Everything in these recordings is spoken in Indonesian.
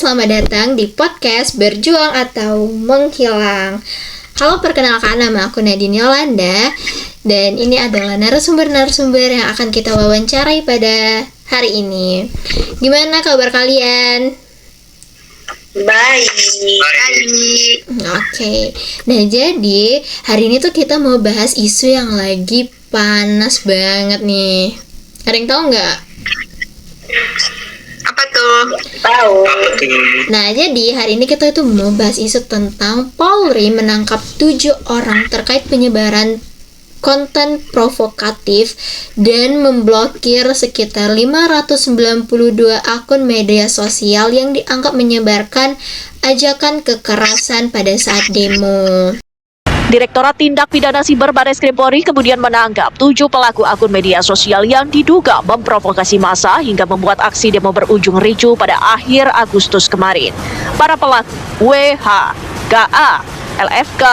selamat datang di podcast Berjuang atau Menghilang. Halo, perkenalkan, nama aku Nadine Yolanda. Dan ini adalah narasumber-narasumber yang akan kita wawancarai pada hari ini. Gimana kabar kalian? Baik. Oke. Nah, jadi hari ini tuh kita mau bahas isu yang lagi panas banget nih. Ada yang tahu nggak? Apa tuh? Tahu. Nah, jadi hari ini kita tuh mau bahas isu tentang Polri menangkap 7 orang terkait penyebaran konten provokatif dan memblokir sekitar 592 akun media sosial yang dianggap menyebarkan ajakan kekerasan pada saat demo. Direktorat Tindak Pidana Siber Barreskrim Polri kemudian menangkap 7 pelaku akun media sosial yang diduga memprovokasi massa hingga membuat aksi demo berujung ricuh pada akhir Agustus kemarin. Para pelaku WH, KA, LFK,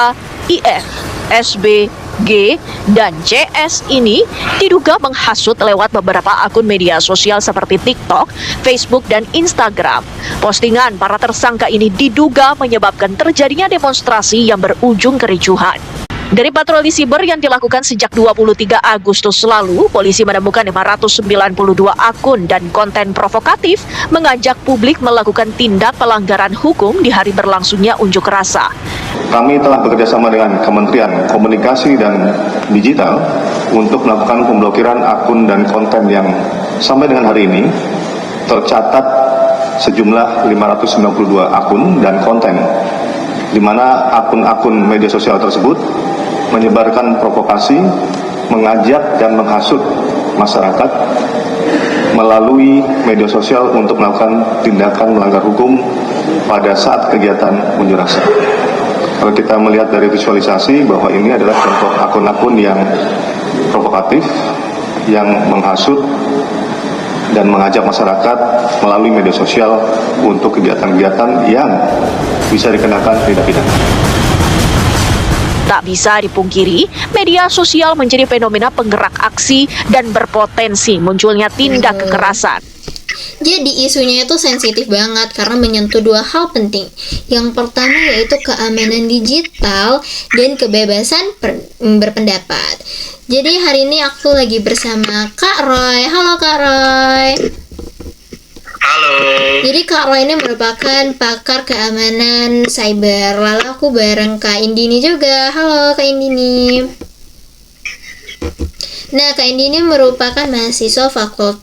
IF, SB, G, dan CS ini diduga menghasut lewat beberapa akun media sosial seperti TikTok, Facebook, dan Instagram. Postingan para tersangka ini diduga menyebabkan terjadinya demonstrasi yang berujung kericuhan. Dari patroli siber yang dilakukan sejak 23 Agustus lalu, polisi menemukan 592 akun dan konten provokatif mengajak publik melakukan tindak pelanggaran hukum di hari berlangsungnya unjuk rasa. Kami telah bekerjasama dengan Kementerian Komunikasi dan Digital untuk melakukan pemblokiran akun dan konten yang sampai dengan hari ini tercatat sejumlah 592 akun dan konten, di mana akun-akun media sosial tersebut menyebarkan provokasi, mengajak dan menghasut masyarakat melalui media sosial untuk melakukan tindakan melanggar hukum pada saat kegiatan unjuk rasa. Kalau kita melihat dari visualisasi bahwa ini adalah contoh akun-akun yang provokatif, yang menghasut dan mengajak masyarakat melalui media sosial untuk kegiatan-kegiatan yang bisa dikenakan tindak pidana. Tak bisa dipungkiri, media sosial menjadi fenomena penggerak aksi dan berpotensi munculnya tindak kekerasan. Jadi isunya itu sensitif banget karena menyentuh 2 hal penting. Yang pertama yaitu keamanan digital dan kebebasan berpendapat. Jadi hari ini aku lagi bersama Kak Roy. Halo Kak Roy. Halo. Jadi Kak Roy ini merupakan pakar keamanan cyber. Lalu aku bareng Kak Indini juga. Halo Kak Indini. Nah, Kak Indini merupakan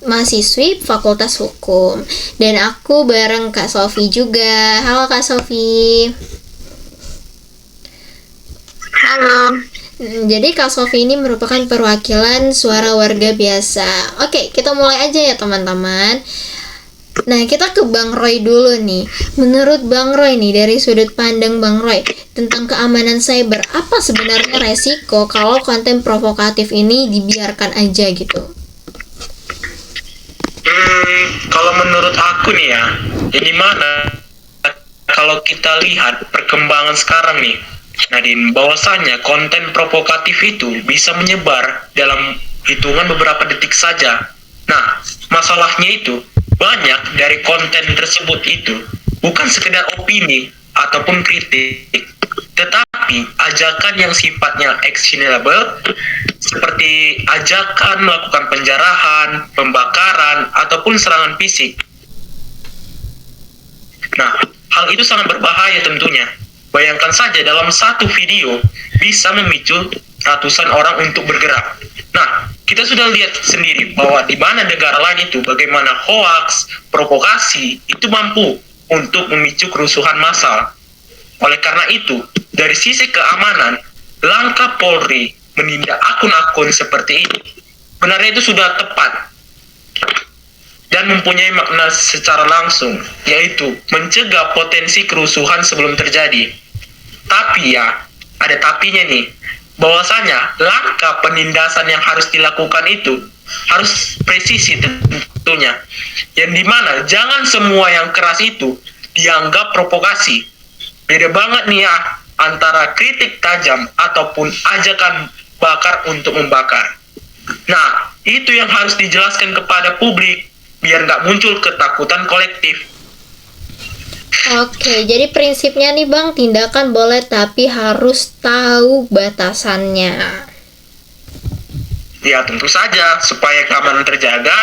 mahasiswi Fakultas Hukum. Dan aku bareng Kak Sofi juga. Halo Kak Sofi. Halo. Jadi Kak Sofi ini merupakan perwakilan suara warga biasa. Oke, kita mulai aja ya teman-teman. Nah, kita ke Bang Roy dulu nih. Menurut Bang Roy nih, dari sudut pandang Bang Roy tentang keamanan cyber, apa sebenarnya resiko kalau konten provokatif ini dibiarkan aja gitu? Kalau menurut aku nih ya, jadi mana kalau kita lihat perkembangan sekarang nih, Nadine, bahwasanya konten provokatif itu bisa menyebar dalam hitungan beberapa detik saja. Nah, masalahnya itu banyak dari konten tersebut itu bukan sekedar opini ataupun kritik, tetapi ajakan yang sifatnya actionable, seperti ajakan melakukan penjarahan, pembakaran, ataupun serangan fisik. Nah, hal itu sangat berbahaya tentunya. Bayangkan saja dalam satu video bisa memicu ratusan orang untuk bergerak. Nah, kita sudah lihat sendiri bahwa di mana negara lain itu bagaimana hoaks, provokasi itu mampu untuk memicu kerusuhan massal. Oleh karena itu, dari sisi keamanan, langkah Polri menindak akun-akun seperti ini benarnya itu sudah tepat dan mempunyai makna secara langsung, yaitu mencegah potensi kerusuhan sebelum terjadi. Tapi ya, ada tapinya nih, bahwasanya langkah penindasan yang harus dilakukan itu harus presisi tentunya, yang dimana jangan semua yang keras itu dianggap provokasi. Beda banget nih ya antara kritik tajam ataupun ajakan bakar untuk membakar. Nah, itu yang harus dijelaskan kepada publik biar nggak muncul ketakutan kolektif. Oke, jadi prinsipnya nih Bang, tindakan boleh tapi harus tahu batasannya. Ya tentu saja supaya keamanan terjaga,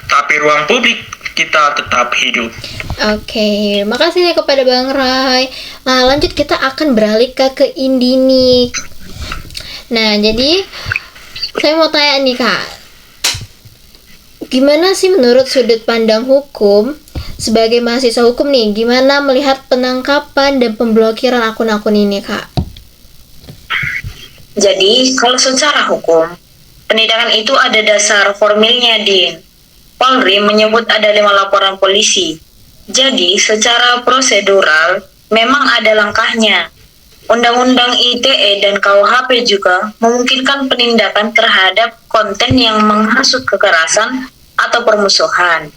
tapi ruang publik kita tetap hidup. Oke, makasih nih kepada Bang Rai. Nah, lanjut kita akan beralih ke Indi nih. Nah, jadi saya mau tanya nih Kak, gimana sih menurut sudut pandang hukum sebagai mahasiswa hukum nih, gimana melihat penangkapan dan pemblokiran akun-akun ini Kak? Jadi, kalau secara hukum, penindakan itu ada dasar formilnya, Din. Polri menyebut ada 5 laporan polisi. Jadi, secara prosedural, memang ada langkahnya. Undang-Undang ITE dan KUHP juga memungkinkan penindakan terhadap konten yang menghasut kekerasan atau permusuhan.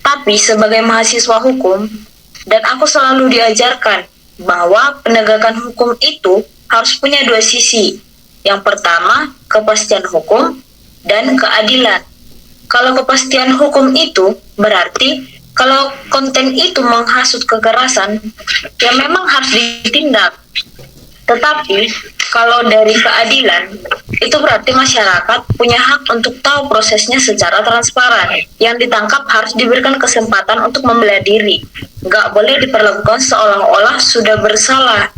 Tapi sebagai mahasiswa hukum, dan aku selalu diajarkan bahwa penegakan hukum itu harus punya 2 sisi. Yang pertama, kepastian hukum dan keadilan. Kalau kepastian hukum itu berarti kalau konten itu menghasut kekerasan, ya memang harus ditindak. Tetapi kalau dari keadilan, itu berarti masyarakat punya hak untuk tahu prosesnya secara transparan. Yang ditangkap harus diberikan kesempatan untuk membela diri. Nggak boleh diperlakukan seolah-olah sudah bersalah.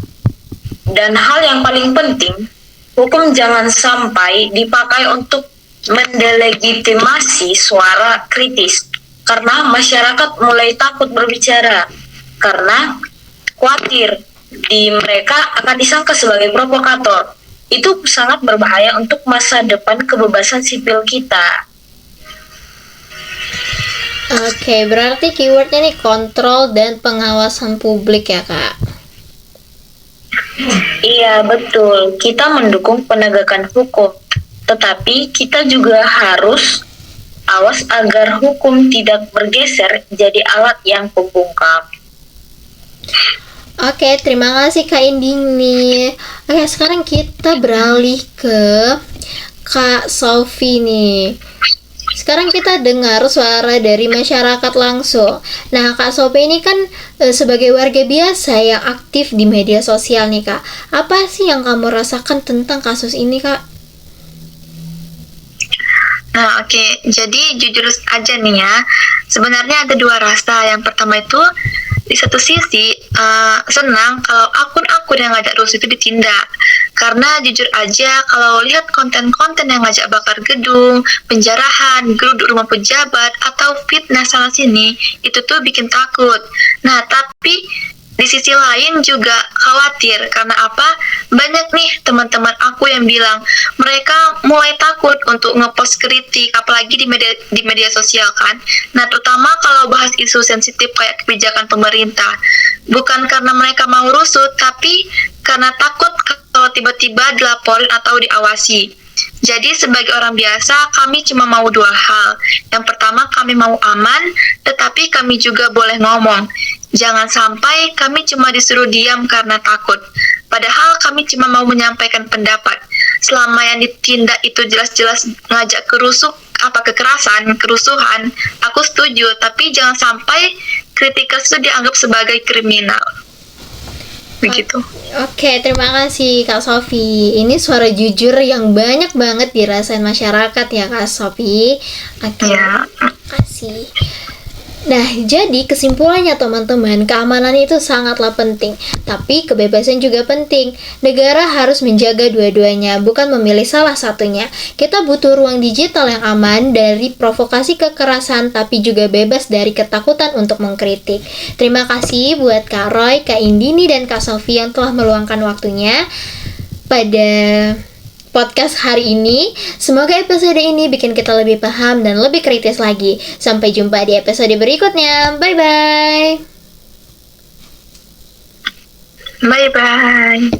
Dan hal yang paling penting, hukum jangan sampai dipakai untuk mendelegitimasi suara kritis. Karena masyarakat mulai takut berbicara. Karena khawatir mereka akan disangka sebagai provokator. Itu sangat berbahaya untuk masa depan kebebasan sipil kita. Oke, berarti keywordnya nih kontrol dan pengawasan publik ya Kak? Iya, betul. Kita mendukung penegakan hukum. Tetapi kita juga harus awas agar hukum tidak bergeser jadi alat yang pembungkam. Oke, terima kasih Kak Indi nih. Oke, sekarang kita beralih ke Kak Sofi nih. Sekarang kita dengar suara dari masyarakat langsung. Nah, Kak Sofi ini kan sebagai warga biasa yang aktif di media sosial nih Kak. Apa sih yang kamu rasakan tentang kasus ini Kak? Nah, oke. Jadi jujur aja nih ya, sebenarnya ada 2 rasa. Yang pertama itu, di satu sisi senang kalau akun-akun yang ngajak rusuh itu ditindak. Karena jujur aja kalau lihat konten-konten yang ngajak bakar gedung, penjarahan, geruduk rumah pejabat, atau fitnah sana sini, itu tuh bikin takut. Nah, tapi di sisi lain juga khawatir, karena apa? Banyak nih teman-teman aku yang bilang mereka mulai takut untuk ngepost kritik, apalagi di media sosial kan. Nah, terutama kalau bahas isu sensitif kayak kebijakan pemerintah. Bukan karena mereka mau rusuh, tapi karena takut kalau tiba-tiba dilaporin atau diawasi. Jadi sebagai orang biasa, kami cuma mau 2 hal. Yang pertama, kami mau aman, tetapi kami juga boleh ngomong. Jangan sampai kami cuma disuruh diam karena takut. Padahal kami cuma mau menyampaikan pendapat. Selama yang ditindak itu jelas-jelas ngajak kekerasan, kerusuhan, aku setuju. Tapi jangan sampai kritik itu dianggap sebagai kriminal. Begitu. Oke, terima kasih Kak Sofi. Ini suara jujur yang banyak banget dirasain masyarakat ya Kak Sofi. Oke, Ya. terima kasih. Nah, jadi kesimpulannya teman-teman, keamanan itu sangatlah penting, tapi kebebasan juga penting. Negara harus menjaga dua-duanya, bukan memilih salah satunya. Kita butuh ruang digital yang aman dari provokasi kekerasan, tapi juga bebas dari ketakutan untuk mengkritik. Terima kasih buat Kak Roy, Kak Indini, dan Kak Sofi yang telah meluangkan waktunya pada podcast hari ini. Semoga episode ini bikin kita lebih paham dan lebih kritis lagi. Sampai jumpa di episode berikutnya. Bye-bye. Bye-bye.